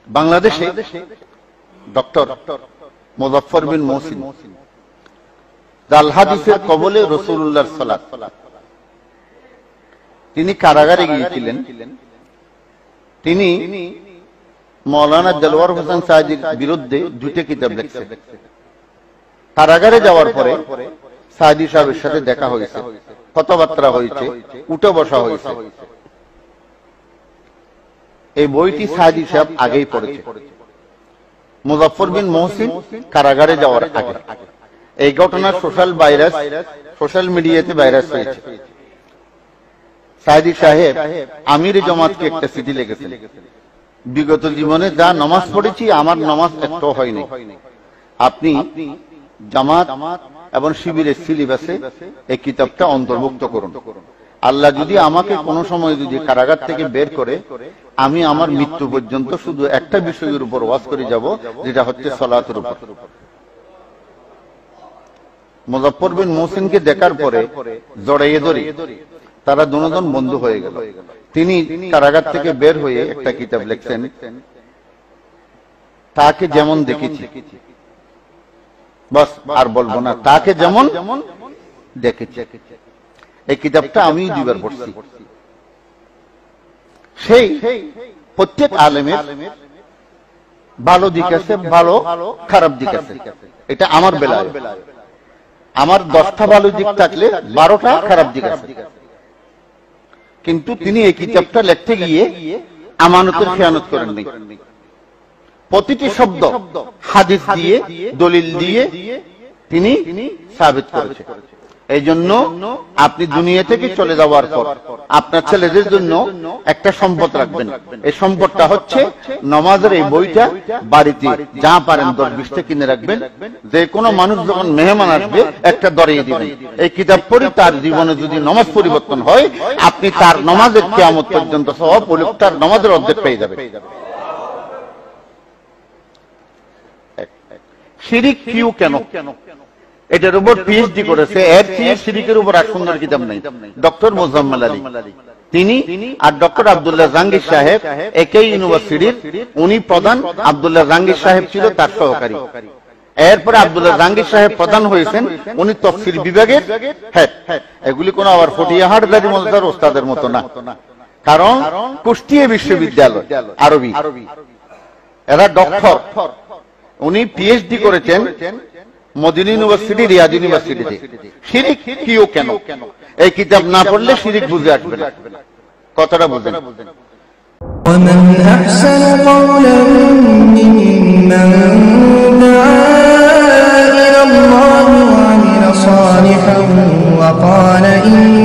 বাংলাদেশে ডক্টর মুজাফফর বিন মহসিন জাল হাদিসের কবলে রাসূলুল্লাহর সালাত, তিনি কারাগারে গিয়েছিলেন। তিনি মাওলানা দেলওয়ার হোসেন সাঈদীর বিরুদ্ধে দুটো কিতাব লিখছেন। কারাগারে যাওয়ার পরে সাঈদী সাহেবের সাথে দেখা হয়েছে, কথাবার্তা হয়েছে, উঠে বসা হয়েছে। এই বইটি সাঈদী সাহেব আগেই পড়েছে, মুজাফফর বিন মহসিন কারাগারে যাওয়ার আগে। এই ঘটনা সোশ্যাল মিডিয়াতে ভাইরাস হয়েছে। সাঈদী সাহেব আমির জামাতকে একটা চিঠি লিখেছেন, বিগত জীবনে যা নামাজ পড়েছি আমার নামাজ একটু হয়নি, আপনি জামাত এবং শিবিরের সিলেবাসে এই কিতাবটা অন্তর্ভুক্ত করুন। আল্লাহ যদি আমাকে কোনো সময় যদি কারাগার থেকে বের করে, আমি আমার মৃত্যু পর্যন্ত শুধু একটা বিষয়ের উপর ওয়াজ করে যাব, যেটা হচ্ছে সালাতের উপর। মুজাফফর বিন মহসিনকে দেখার পরে জড়াইয়ে ধরে তারা দুজন বন্ধু হয়ে গেল। তিনি কারাগার থেকে বের হয়ে একটা কিতাব লিখছেন, তাকে যেমন দেখেছি, বাস আর বলবো না, তাকে যেমন দেখেছি। এই কিতাবটা আমি দুইবার পড়ছি। সেই প্রত্যেক আলেমের ভালো দিক আছে, ভালো খারাপ দিক আছে। এটা আমার বেলায় আমার 10টা ভালো দিক থাকলে 12টা খারাপ দিক আছে। কিন্তু তিনি এই কিতাবটা লিখতে গিয়ে আমানতের খেয়ানত করেননি। প্রতিটি শব্দ হাদিস দিয়ে, দলিল দিয়ে তিনি সাবিত করেছেন। এই জন্য আপনি দুনিয়া থেকে চলে যাওয়ার পর আপনার ছেলেদের জন্য একটা সম্পদ রাখবেন। এই সম্পদটা হচ্ছে নামাজের এই বইটা বাড়িতে যা পারেন 10-20টা কিনে রাখবেন। যে কোনো মানুষ যখন মেহমান আসবে একটা ধরিয়ে দিবেন। এই কিতাব পড়ি তার জীবনে যদি নামাজ পরিবর্তন হয়, আপনি তার নামাজের কিয়ামত পর্যন্ত সওয়াব ওই লোকটার নামাজের অর্ধেক পেয়ে যাবেন। শিরিক কিউ কেন, এটার উপর পিএইচডি করেছে। এর চেয়ে শিরিকের উপর আর সুন্দর কিতাব নাই। ডক্টর মোজাম্মেল আলী তিনি আর ডক্টর আব্দুল্লাহ জাহাঙ্গীর সাহেব একই ইউনিভার্সিটির, উনি প্রধান, আব্দুল্লাহ জাহাঙ্গীর সাহেব ছিল তার সহকারী। এরপরে আব্দুল্লাহ জাহাঙ্গীর সাহেব প্রধান হয়েছেন, উনি তফসির বিভাগের হেড। এগুলি কোন আবার ফটিয়াহাট দারি মজদার ওস্তাদের মতো না, কারণ কুষ্টিয়া বিশ্ববিদ্যালয় আরবি, এরা ডক্টর। উনি পিএইচডি করেছেন মদিনা ইউনিভার্সিটি, রিয়াদ ইউনিভার্সিটিতে। শিরিক কিও কেন, এই কিতাব না পড়লে শিরিক বুঝে আসবে না। কথাটা বুঝেন। ومن أحسن قولا ممن دعا إلى الله وعمل صالحا وقال إني